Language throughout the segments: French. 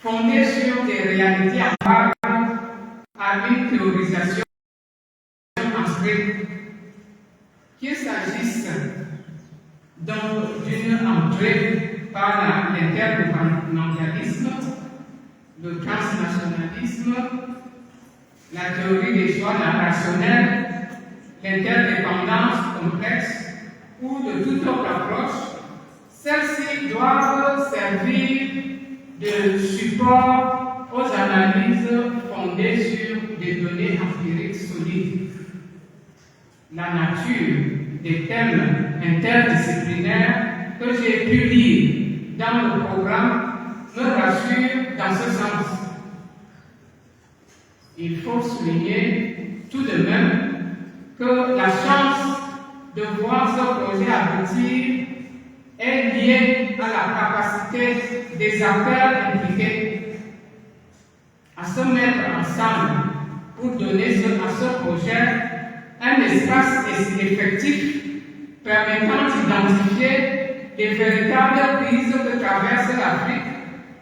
fondée sur des réalités à une théorisation entrée, qu'il s'agisse donc d'une entrée par l'intergouvernementalisme, le transnationalisme, la théorie des choix rationnels, l'interdépendance complexe ou de toute autre approche, celles-ci doivent servir de support aux analyses fondées sur des données empiriques solides. La nature des thèmes interdisciplinaires que j'ai pu lire dans le programme me rassure dans ce sens. Il faut souligner tout de même que la chance de voir ce projet aboutir est liée à la capacité des acteurs impliqués à se mettre ensemble pour donner à ce projet un espace effectif permettant d'identifier les véritables crises que traverse l'Afrique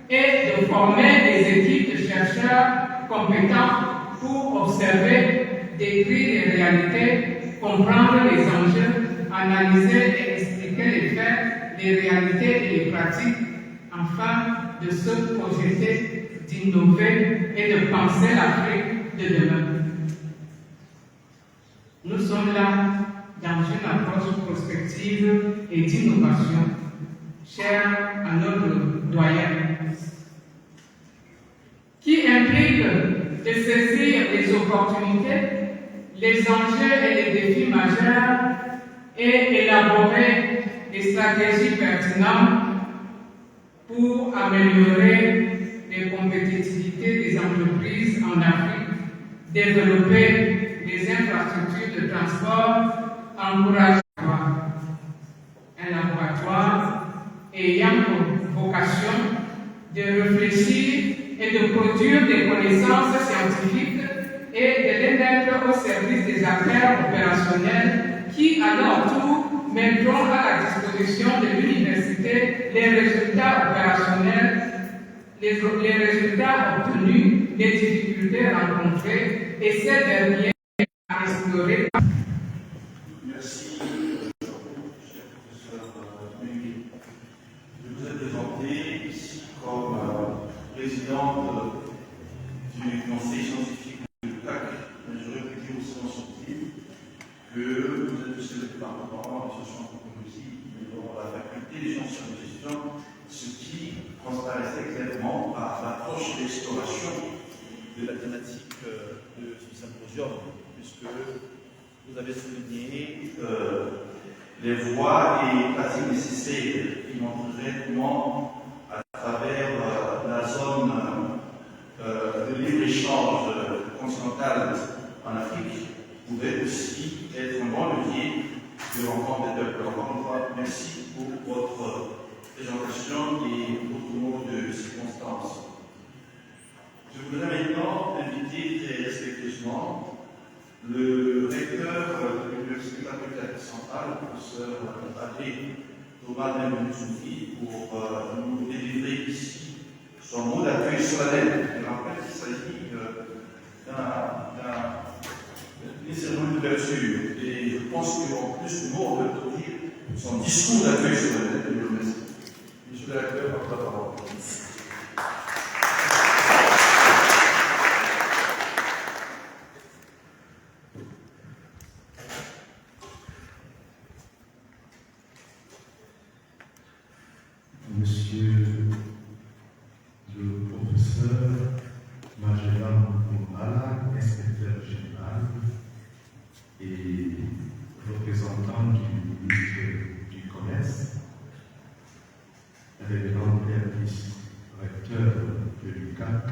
et de former des équipes de chercheurs compétents pour observer, décrire les réalités, comprendre les enjeux, analyser et expliquer les faits, les réalités et les pratiques, afin de se projeter, d'innover et de penser l'Afrique de demain. Nous sommes là dans une approche prospective et d'innovation, chère à notre doyen, qui implique de saisir les opportunités, les enjeux et les défis majeurs et élaborer des stratégies pertinentes pour améliorer les compétitivités des entreprises en Afrique, développer les infrastructures de transport, encourager un laboratoire ayant pour vocation de réfléchir et de produire des connaissances scientifiques et de les mettre au service des acteurs opérationnels qui, à leur tour, mettront à la disposition de l'université les résultats opérationnels, les résultats obtenus, les difficultés rencontrées et ces derniers à explorer. Merci, cher professeur Mugui. Je vous ai présenté ici comme présidente du conseil scientifique du CAC, mais j'aurais pu dire aussi en sortie que vous êtes aussi le département de sciences anthropologie dans la faculté des sciences de gestion, ce qui transparaissait clairement par l'approche d'exploration de la thématique de ce symposium, puisque vous avez souligné les voies et pratiques nécessaires qui montreraient comment, à travers la zone de libre-échange continentale en Afrique, pouvait aussi être un bon levier de rencontre des peuples. Encore une fois, merci pour votre présentation et votre mot de circonstance. Je voudrais maintenant inviter très respectueusement le recteur de l'Université catholique centrale, le professeur Adré Thomas Dembélé, pour nous délivrer ici son mot d'accueil solennel. Je rappelle qu'il s'agit d'une cérémonie d'ouverture. Et je pense qu'en plus du mot, on peut dire son discours d'accueil solennel de l'université. Monsieur le recteur, porte la parole. Monsieur le professeur Magellan Moumala, inspecteur général et représentant du ministre du Commerce, révérend Père recteur de l'UCAC,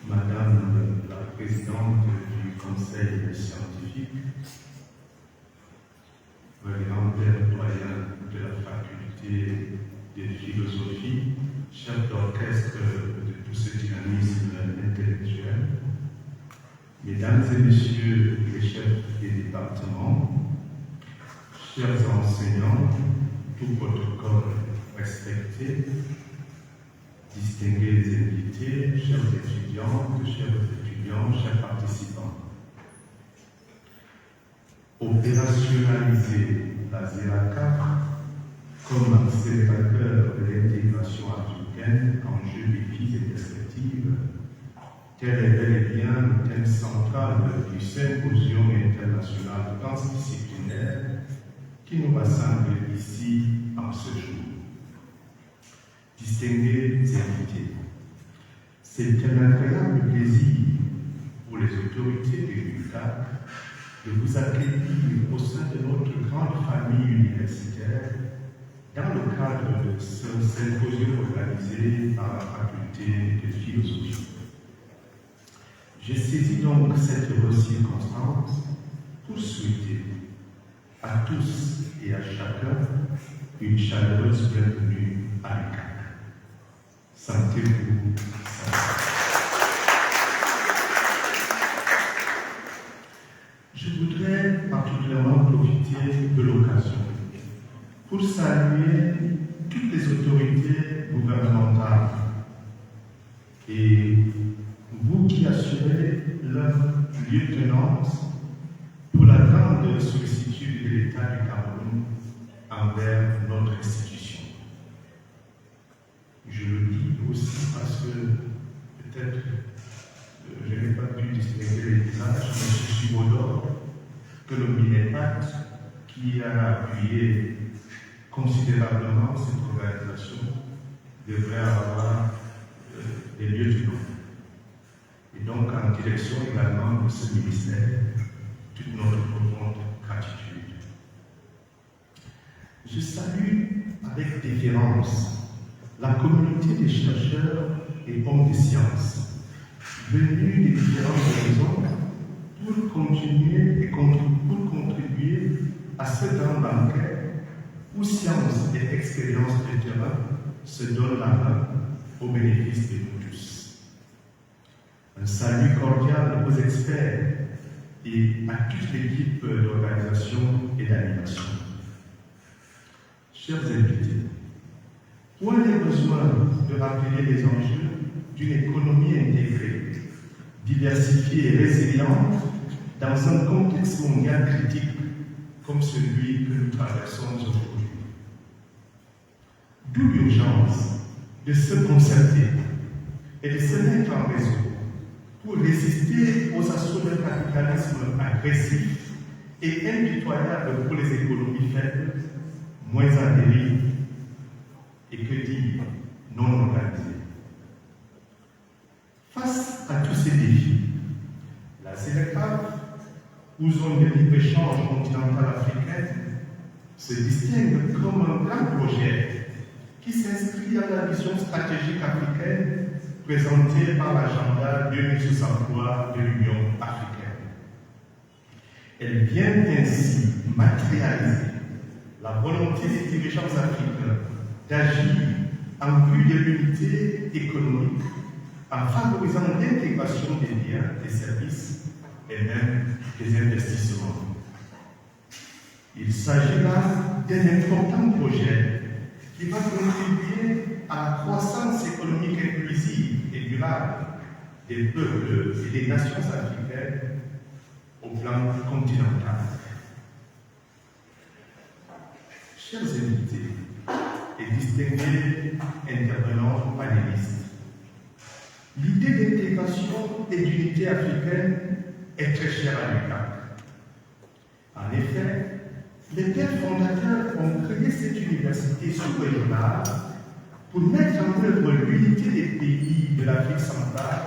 Madame la présidente du Conseil scientifique, révérend Père doyen de la faculté de philosophie, chef d'orchestre de tout ce dynamisme intellectuel, mesdames et messieurs les chefs des départements, chers enseignants, tout protocole respecté, Excellences, distingués invités, chers étudiantes, chers étudiants, chers participants. Opérationnaliser la ZERA 4 comme accélérateur de l'intégration africaine, enjeux, défis et perspectives, tel est bel et bien le thème central du symposium international transdisciplinaire qui nous rassemble ici en ce jour. Distingués invités, c'est un agréable plaisir pour les autorités de l'UQAC de vous accueillir au sein de notre grande famille universitaire dans le cadre de ce symposium organisé par la faculté de philosophie. J'ai saisi donc cette circonstance pour souhaiter à tous et à chacun une chaleureuse bienvenue à l'UQAC. Sentez-vous salués. Je voudrais particulièrement profiter de l'occasion pour saluer toutes les autorités gouvernementales et vous qui assurez leur lieutenance pour la grande sollicitude de l'État du Cameroun envers notre institution. Je le dis aussi parce que peut-être je n'ai pas pu distinguer les visages, mais je suis au que le MINEPAT, qui a appuyé considérablement cette organisation, devrait avoir des lieutenants. Et donc, en direction également de ce ministère, toute notre profonde gratitude. Je salue avec déférence la communauté des chercheurs et hommes de sciences venus des différents horizons pour continuer et pour contribuer à ce grand banquet où science et expérience de terrain se donnent la main au bénéfice de nous tous. Un salut cordial aux experts et à toute l'équipe d'organisation et d'animation. Chers invités, point n'est besoin de rappeler les enjeux d'une économie intégrée, diversifiée et résiliente dans un contexte mondial critique comme celui que nous traversons aujourd'hui. D'où l'urgence de se concerter et de se mettre en réseau pour résister aux assauts d'un capitalisme agressif et impitoyable pour les économies faibles, moins en dérive et que dire non organisées. Face à tous ces défis, la ZERA, ou zone de libre-échange continentale africaine, se distingue comme un grand projet qui s'inscrit dans la vision stratégique africaine présentée par l'agenda 2063 de l'Union africaine. Elle vient ainsi matérialiser la volonté des dirigeants africains d'agir en vue de l'unité économique en favorisant l'intégration des biens, des services et même des investissements. Il s'agit là d'un important projet qui va contribuer à la croissance économique inclusive et durable des peuples et des nations africaines au plan continental. Chers invités et distingués intervenants panélistes, l'idée d'intégration et d'unité africaine est très chère à l'UQAC. En effet, les pères fondateurs ont créé cette université sous-régionale pour mettre en œuvre l'unité des pays de l'Afrique centrale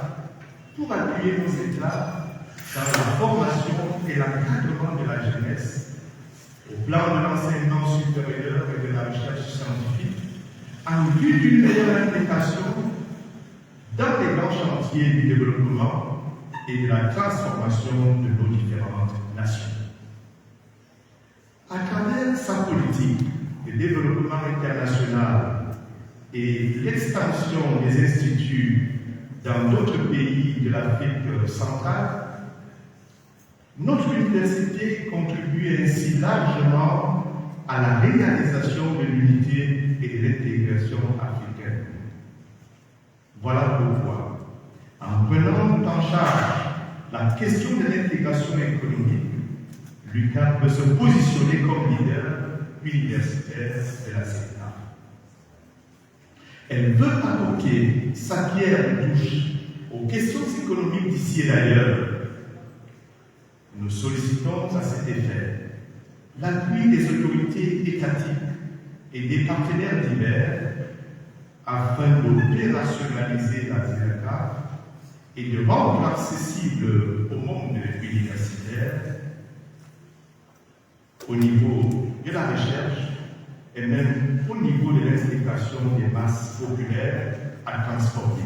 pour appuyer nos États dans la formation et l'encadrement de la jeunesse, au plan de l'enseignement supérieur et de la recherche scientifique, en vue d'une meilleure implication dans les grands chantiers du développement et de la transformation de nos différentes nations. À travers sa politique de développement international et l'extension des instituts dans d'autres pays de l'Afrique centrale, notre université contribue ainsi largement à la réalisation de l'unité et de l'intégration africaine. Voilà pourquoi, en prenant en charge la question de l'intégration économique, l'UQAM peut se positionner comme leader universitaire de la CETA. Elle veut apporter sa pierre de touche aux questions économiques d'ici et d'ailleurs. Nous sollicitons à cet effet l'appui des autorités étatiques et des partenaires divers afin d'opérationnaliser la CETA et de rendre accessible au monde universitaire au niveau de la recherche et même au niveau de l'intégration des masses populaires à transformer.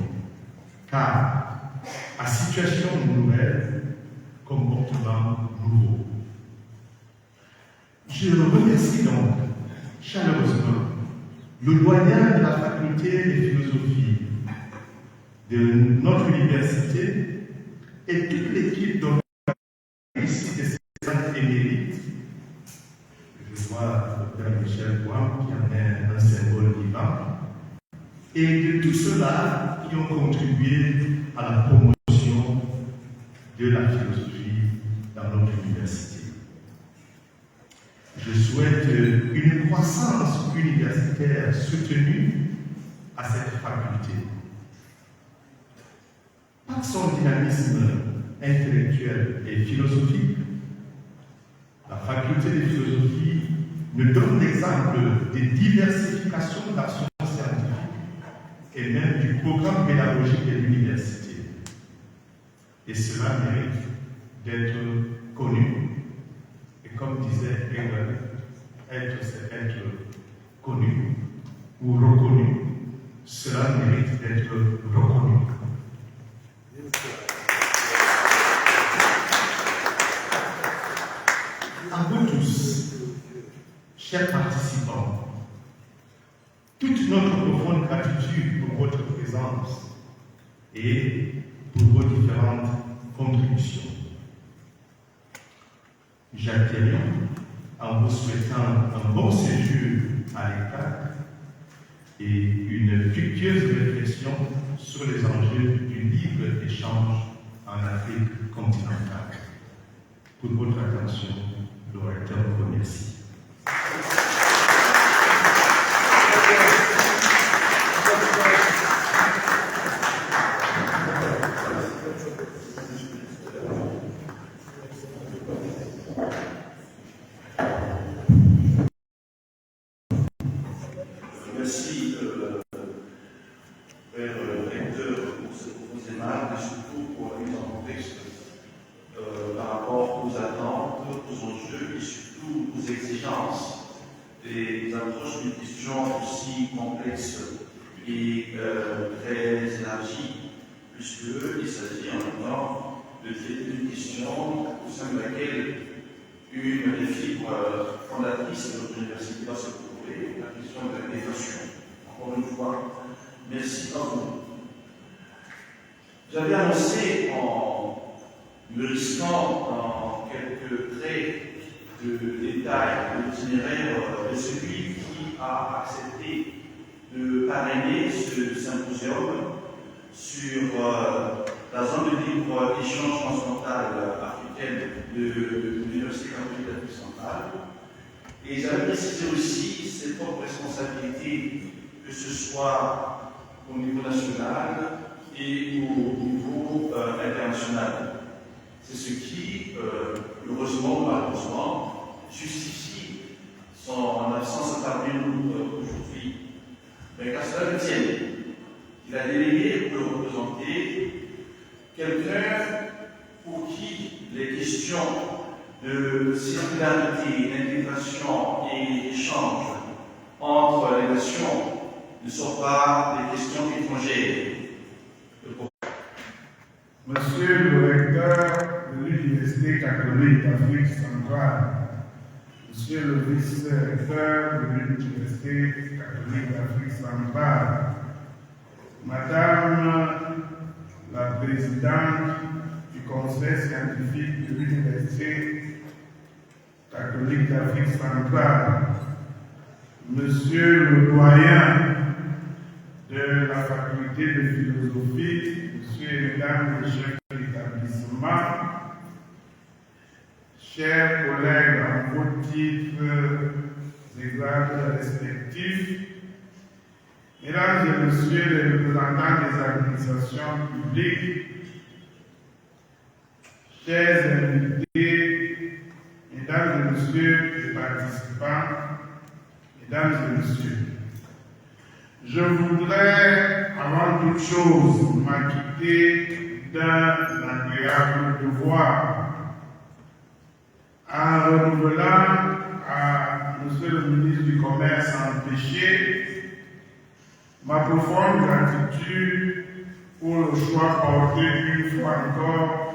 Car à situation nouvelle, comportement nouveau. Je remercie donc chaleureusement le doyen de la faculté de philosophie de notre université et toute l'équipe de ici de ces émérites. Je vois le Dr Michel Bois qui en est un symbole vivant, et de tous ceux-là qui ont contribué à la promotion de la philosophie dans notre université. Je souhaite une croissance universitaire soutenue à cette faculté. Par son dynamisme intellectuel et philosophique, la faculté de philosophie nous donne l'exemple des diversifications d'actions scientifiques et même du programme pédagogique de l'université. Et cela mérite d'être connu. Et comme disait Hegel, être c'est être connu ou reconnu. Cela mérite d'être reconnu. À vous tous, chers participants, toute notre profonde gratitude pour votre présence et pour vos différentes contributions. J'atterris en vous souhaitant un bon séjour à l'ECAC et une fructueuse réflexion sur les enjeux du libre-échange en Afrique continentale. Pour votre attention, le recteur vous remercie. Merci, Père recteur, pour ce propos aimable et surtout pour la mise en contexte par rapport aux attentes, aux enjeux et surtout aux exigences des approches d'une question aussi complexe et très élargie, puisqu'il s'agit en même temps de traiter d'une question au sein de laquelle une des fibres fondatrices de notre université va se trouver, la question de l'intégration. Encore une fois, merci à vous. J'avais annoncé en mûrissant dans quelques traits de détail l'itinéraire de celui qui a accepté de parrainer ce symposium sur la zone de libre-échange transfrontale africaine de l'Université catholique d'Afrique centrale. Et j'avais précisé aussi cette propre responsabilité, que ce soit au niveau national et au niveau international. C'est ce qui, heureusement ou malheureusement, justifie son absence parmi nous aujourd'hui. Mais qu'à cela ne tienne, il a délégué pour le représenter quelqu'un pour qui les questions de circularité, d'intégration et d'échange entre les nations ne sont pas des questions étrangères. Monsieur le recteur de l'Université catholique d'Afrique centrale, Monsieur le vice-recteur de l'Université catholique d'Afrique centrale, Madame la présidente du Conseil scientifique de l'Université catholique d'Afrique centrale, Monsieur le doyen de la faculté faculté de philosophie, messieurs et mesdames les chefs d'établissement, chers collègues en vos titres et grades respectifs, mesdames et messieurs les représentants des administrations publiques, chers invités, mesdames et messieurs les participants, mesdames et messieurs, je voudrais, avant toute chose, m'acquitter d'un agréable devoir en renouvelant à Monsieur le ministre du Commerce empêché ma profonde gratitude pour le choix porté une fois encore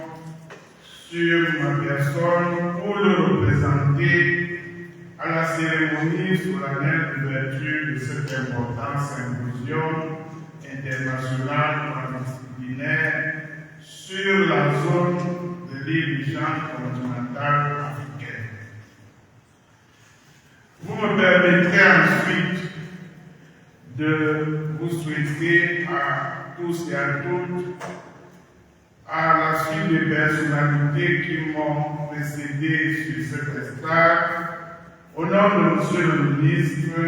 sur ma personne pour le représenter à la cérémonie solennelle d'ouverture de cette important symposium international transdisciplinaire sur la zone de l'île du champ continentale africaine. Vous me permettrez ensuite de vous souhaiter à tous et à toutes, à la suite des personnalités qui m'ont précédé sur cette estrade, au nom de Monsieur le ministre,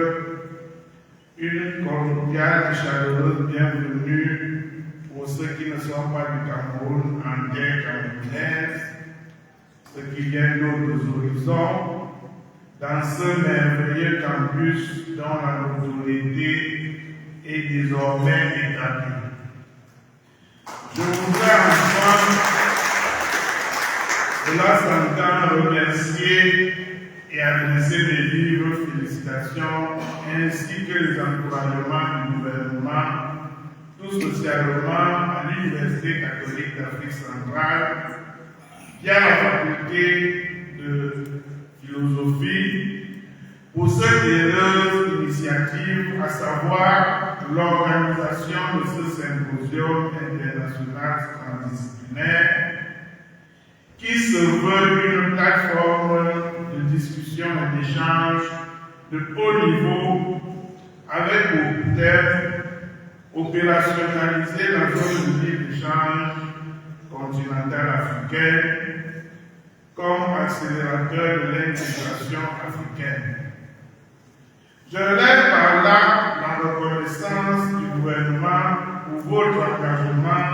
une cordiale et chaleureuse bienvenue pour ceux qui ne sont pas du Cameroun en terre camerounaise, ceux qui viennent d'autres horizons, dans ce merveilleux campus dont la notoriété est désormais établie. Je voudrais enfin, cela s'entend, remercier et adresser mes vives félicitations ainsi que les encouragements du gouvernement, tout spécialement à l'Université catholique d'Afrique centrale, via la faculté de philosophie, pour cette heureuse initiative, à savoir l'organisation de ce symposium international transdisciplinaire qui se veut une plateforme de discussion et d'échange de haut niveau avec pour thème opérationnaliser la zone de libre-échange continentale africaine comme accélérateur de l'intégration africaine. Je relève par là la reconnaissance du gouvernement pour votre engagement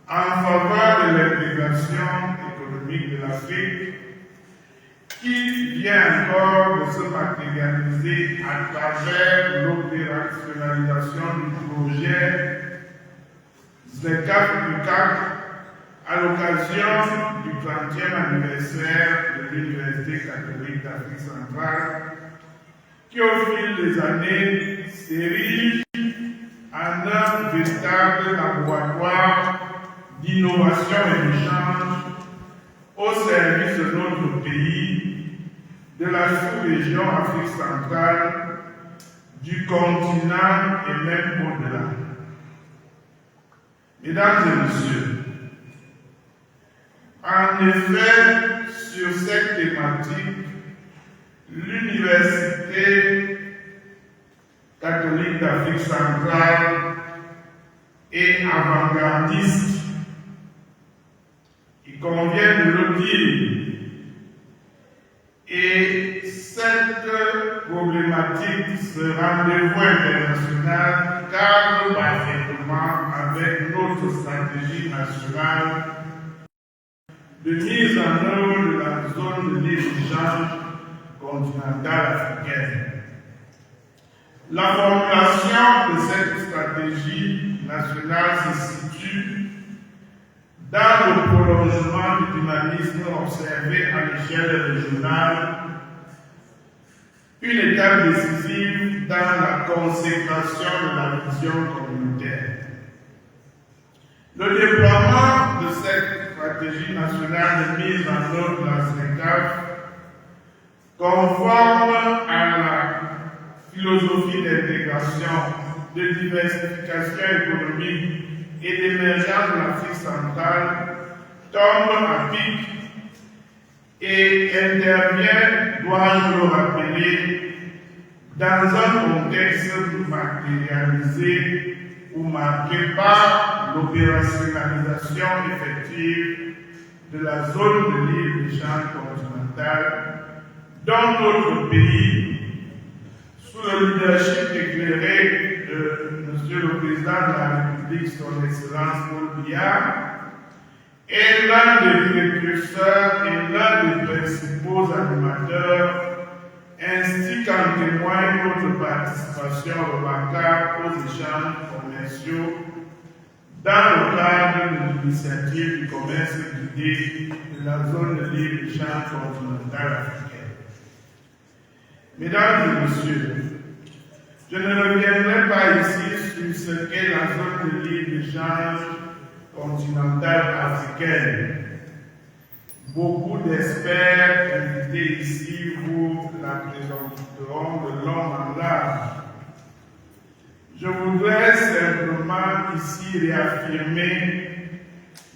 en faveur de l'intégration économique de l'Afrique qui vient encore de se matérialiser à travers l'opérationnalisation du projet ZECAF du CAC à l'occasion du 30e anniversaire de l'Université catholique d'Afrique centrale qui, au fil des années, s'érige en un véritable laboratoire d'innovation et d'échange au service de notre pays, de la sous-région Afrique centrale, du continent et même au-delà. Mesdames et messieurs, en effet, sur cette thématique, l'Université catholique d'Afrique centrale est avant-gardiste. Il convient de le dire. Et cette problématique, ce rendez-vous international, cadre parfaitement avec notre stratégie nationale de mise en œuvre de la zone de libre-échange continentale africaine. La formulation de cette stratégie nationale se situe dans le prolongement du dynamisme observé à l'échelle régionale, une étape décisive dans la consécration de la vision communautaire. Le déploiement de cette stratégie nationale de mise en œuvre de la ZECAF, conforme à la philosophie d'intégration, de diversification économique et d'émergence de l'Afrique centrale, tombe à pic et intervient, dois-je le rappeler, dans un contexte matérialisé ou marquée par l'opérationnalisation effective de la zone de libre-échange continentale dans notre pays, sous le leadership éclairé de M. le Président de la République, son Excellence Paul Biya, est l'un des précurseurs et l'un des principaux animateurs, ainsi qu'en témoigne notre participation remarquable aux échanges commerciaux dans le cadre de l'initiative du commerce guidé de la zone de libre-échange continentale africaine. Mesdames et messieurs, je ne reviendrai pas ici sur ce qu'est la zone de libre-échange continentale africaine. Beaucoup d'experts invités ici vous la présenteront de long en large. Je voudrais simplement ici réaffirmer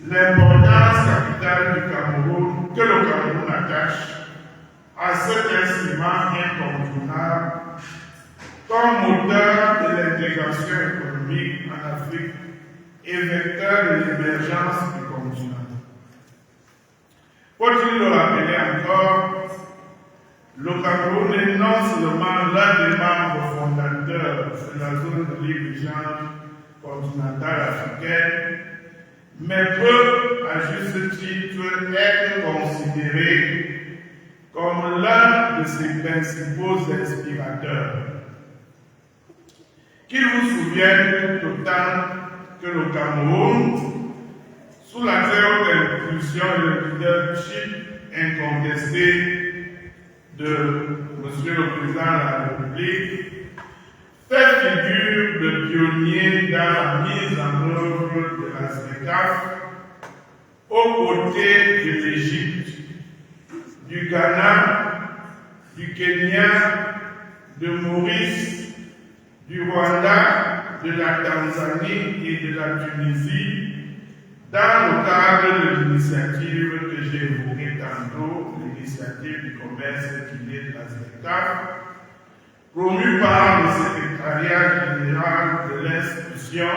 l'importance capitale du Cameroun, que le Cameroun attache à cet instrument incontournable comme moteur de l'intégration économique en Afrique et vecteur de l'émergence du continent. Faut-il le rappeler encore, le Cameroun est non seulement l'un des membres fondateurs de la zone de libre-échange continentale africaine, mais peut, à juste titre, être considéré comme l'un de ses principaux inspirateurs. Qu'il vous souvienne tout autant que le Cameroun, sous la très haute impulsion et le leadership incontesté de M. le Président de la République, fait figure de pionnier dans la mise en œuvre de la ZLECAf aux côtés de l'Égypte, du Ghana, du Kenya, de Maurice, du Rwanda, de la Tanzanie et de la Tunisie, dans le cadre de l'initiative que j'ai évoquée tantôt, l'initiative du commerce guidé de la ZLECAf, promue par le secrétariat général de l'institution,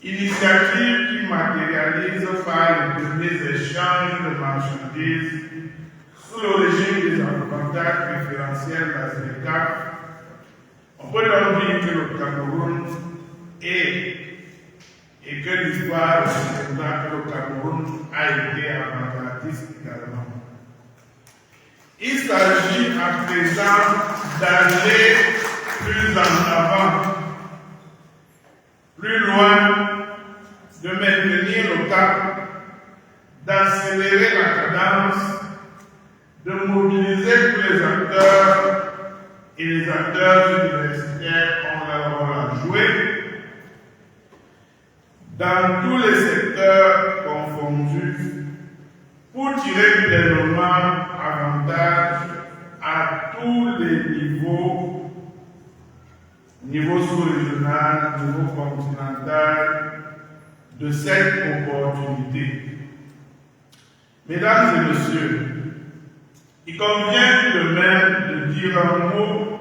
initiative qui matérialise par les premiers échanges de marchandises sous le régime des avantages préférentiels de la ZLECAf. On peut donc dire que le Cameroun est et que l'histoire retiendra que le Cameroun a été avant-gardiste également. Il s'agit à présent d'aller plus en avant, plus loin, de maintenir le cap, d'accélérer la cadence, de mobiliser tous les acteurs, et les acteurs universitaires ont leur rôle à jouer, dans tous les secteurs confondus, pour tirer pleinement avantage à tous les niveaux, niveau sous-régional, niveau continental, de cette opportunité. Mesdames et messieurs, il convient de même de dire un mot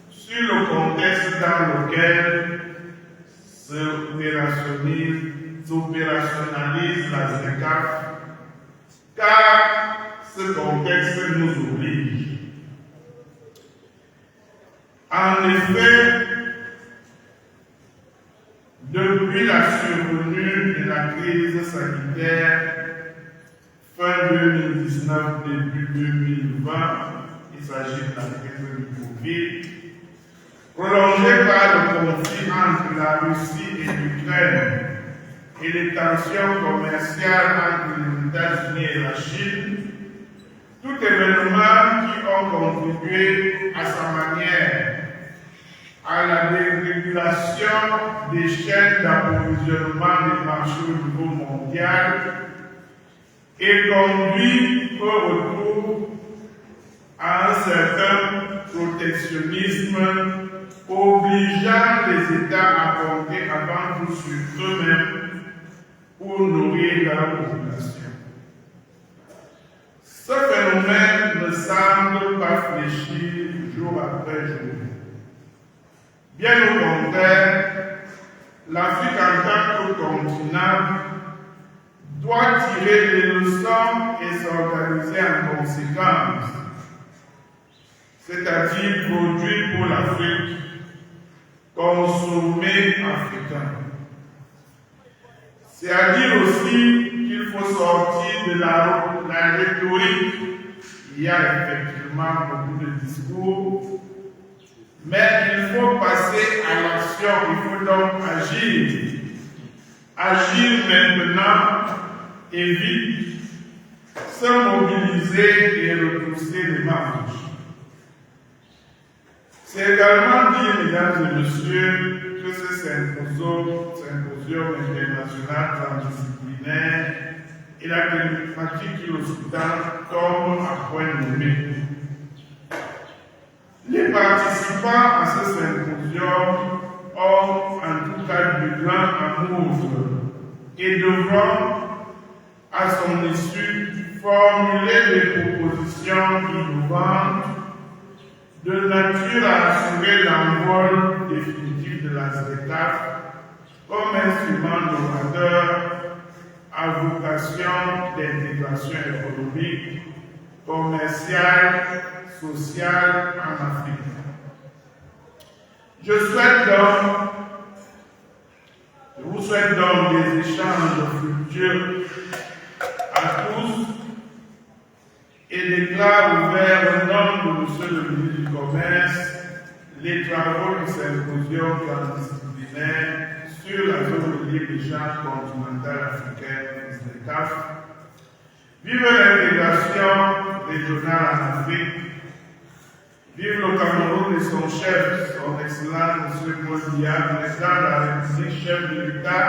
sur le contexte dans lequel s'opérationnalise la ZLECAf, car ce contexte nous oblige. En effet, depuis la survenue de la crise sanitaire fin 2019, début 2020, il s'agit de la crise du Covid, prolongée par le conflit entre la Russie et l'Ukraine et les tensions commerciales entre les États-Unis et la Chine, tout événement qui ont contribué à sa manière à la dérégulation des chaînes d'approvisionnement des marchés au niveau mondial et conduit au retour à un certain protectionnisme obligeant les États à compter avant tout sur eux-mêmes pour nourrir leur population. Ce phénomène ne semble pas fléchir jour après jour. Bien au contraire, l'Afrique en tant que continent doit tirer les leçons et s'organiser en conséquence, c'est-à-dire produire pour l'Afrique, consommer africain. C'est-à-dire aussi qu'il faut sortir de la rhétorique. Il y a effectivement beaucoup de discours, mais il faut passer à l'action, il faut donc agir. Agir maintenant et vite, se mobiliser et repousser les manches. C'est également dire, mesdames et messieurs, que ce symposium international transdisciplinaire et la thématique qui le sous-tend tombe à point nommé. Les participants à ce symposium ont en tout cas du grand amour et devront, à son issue, formuler des propositions innovantes de nature à assurer l'envol définitif de la ZLECAf comme instrument novateur à vocation d'intégration économique, commerciale, sociale en Afrique. Je vous souhaite donc des échanges fructueux à tous et déclare ouvert au nom de Monsieur le ministre du Commerce les travaux du symposium transdisciplinaire sur la zone de libre-échange continentale africaine ZLECAf. Vive l'intégration régionale en Afrique. Vive le Cameroun et son chef, son excellence M. Paul Biya, président de la République, chef de l'État,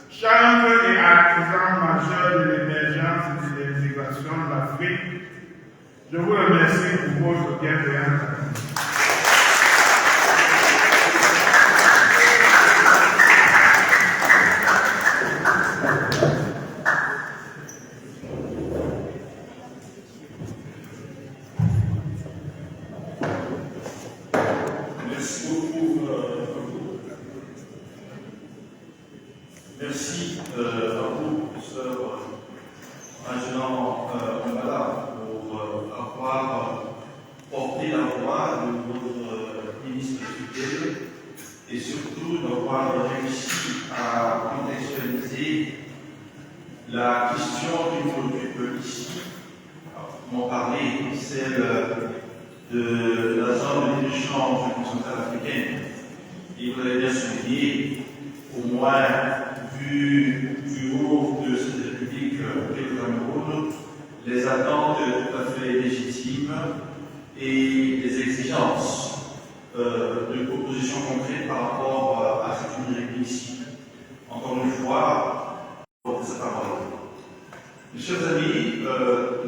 chambre et artisan majeur de l'émergence et de l'intégration de l'Afrique. Je vous remercie pour votre bienveillance. Merci à vous, professeur Magellan Mbala, pour avoir porté la voix de votre ministre tutelle et surtout d'avoir réussi à contextualiser la question qui nous occupe ici. M'en parler, celle de la zone d'échange continentale africaine. Et vous l'avez bien souligné, au moins vu du haut de cette République qu'est le Cameroun, les attentes tout à fait légitimes et les exigences de propositions concrètes par rapport à ce qui nous réunit ici. Encore une fois, pour sa parole. Mes chers amis,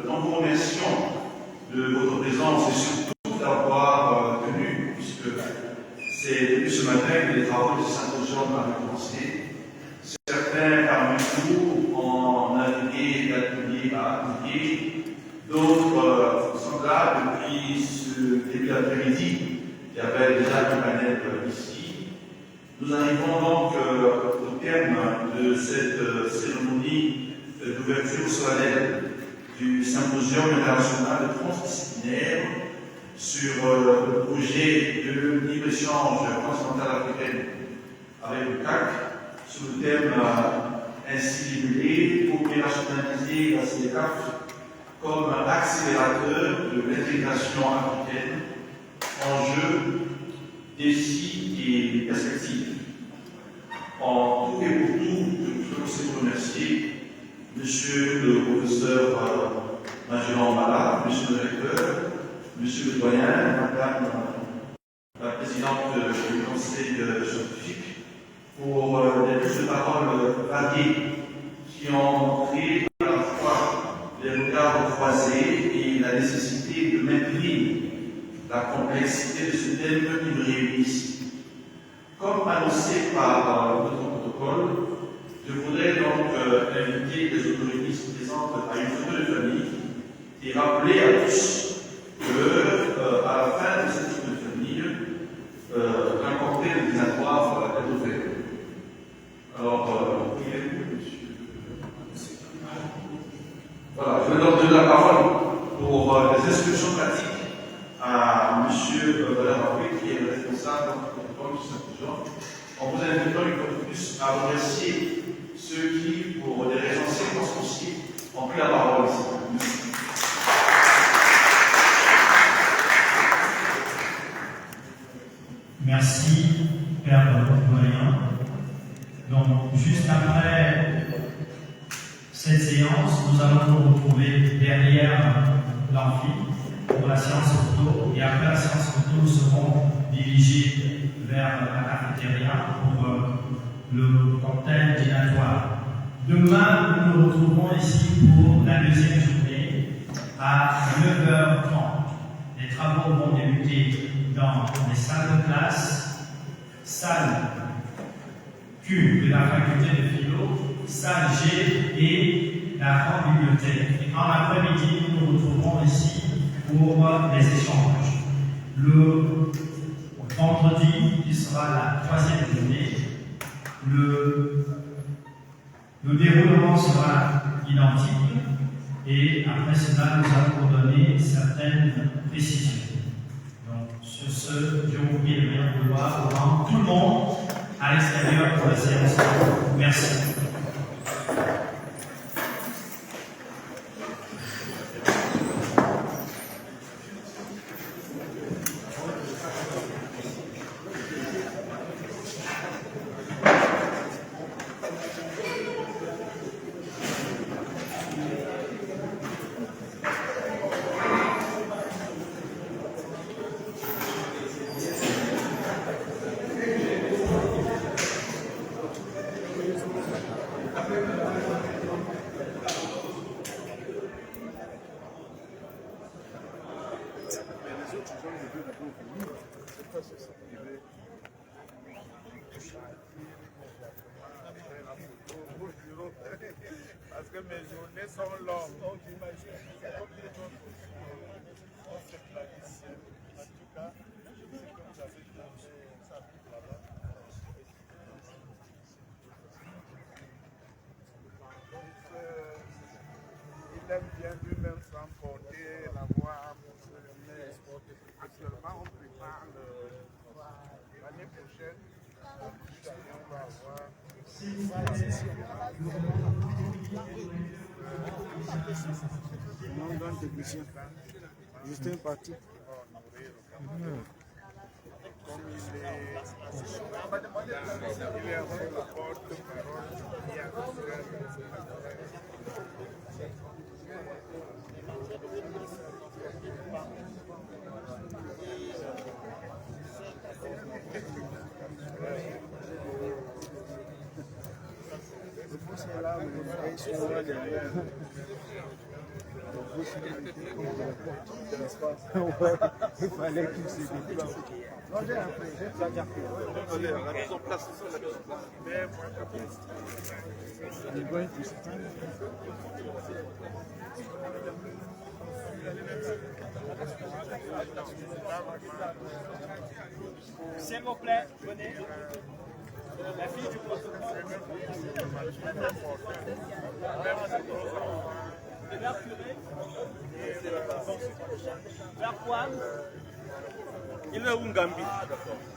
nous vous remercions de votre présence et surtout d'avoir tenu, puisque c'est depuis ce matin que les travaux de symposium ont commencé. Certains parmi nous ont navigué d'atelier à atelier, d'autres sont là depuis ce début d'après-midi. Il y avait déjà un panel ici. Nous arrivons donc au terme de cette cérémonie d'ouverture solennelle du symposium international transdisciplinaire sur le projet de libre-échange continental africain avec le CAC, sous le thème ainsi libellé, opérationnaliser la ZLECAf comme accélérateur de l'intégration africaine, enjeux, défis et perspectives. En tout et pour tout, je veux aussi vous remercier, Monsieur le professeur Magellan Mbala, Monsieur le recteur, Monsieur le doyen, Madame la présidente du conseil scientifique, pour les prises de parole variées qui ont montré à la fois les regards croisés et la nécessité de maintenir la complexité de ce thème qui nous réunit ici. Comme annoncé par notre protocole, je voudrais donc inviter les autorités présentes à une photo de famille et rappeler à tous que, à la fin de cette photo de famille, un cocktail dînatoire est offert. tous intelligents, en vous invitant une fois de plus à remercier ceux qui, pour des raisons circonstanciées, ont pris la parole ici. Merci, Père Doyen. Donc, juste après cette séance, nous allons nous retrouver derrière l'amphi pour la séance photo. Et après la séance photo, nous serons dirigés vers la cafétéria pour le cocktail dînatoire. Demain, nous nous retrouverons ici pour la deuxième journée à 9h30. Les travaux vont débuter dans les salles de classe, salle Q de la faculté de philo, salle G et la grande bibliothèque. Et en après-midi, nous nous retrouverons ici pour les échanges. Le vendredi, qui sera la troisième journée, le déroulement sera identique et après cela, nous allons vous donner certaines précisions. Donc, sur ce, je vous prie de bien vouloir devant tout le monde à l'extérieur pour la séance. Merci. Parce que mes journées sont longues. Donc j'imagine que comme les autres, on se planifie. En tout cas, c'est comme j'avais planché ça là-bas. Il aime bien lui-même s'emporter, la voix, mais actuellement on prépare l'année prochaine. On va avoir Non, grand technicien. Juste une partie. Comme il est porte-parole, il y a C'est là où les oreilles sont là derrière. N'est-ce pas? Ouais, il fallait qu'il se déplace. Non, j'ai appris, j'ai déjà fait. La mise en place, c'est ça, la mise en place. I'm going to stand. S'il vous plaît, venez. La fille du protocole. Le verre puré. Verre poivre. Il est où Gambi?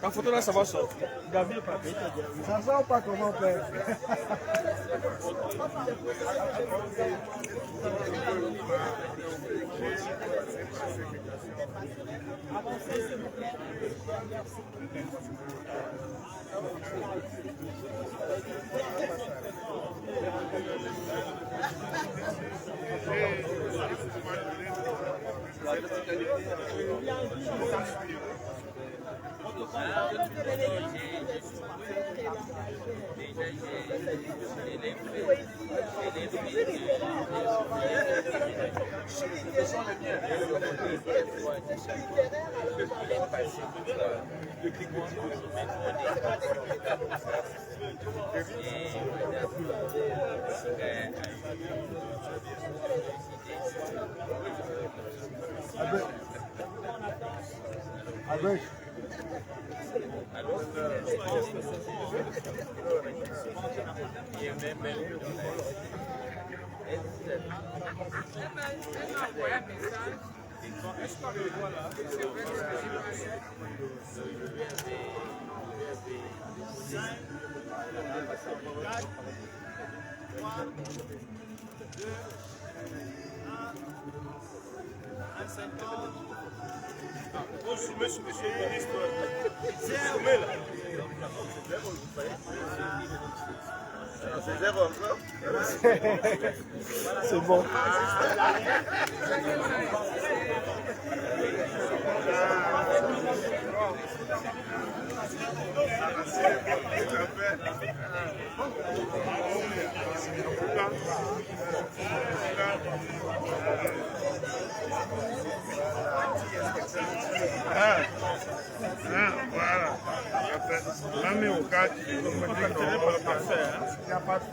Ta photo là, ça va sortir. Gambi est pas. Ça sort pas comment faire. Avancez, s'il vous plaît. Avec. Monsieur le ministre, soumez là. C'est zéro encore. C'est bon. Voilà. Même au cas où il n'y a pas de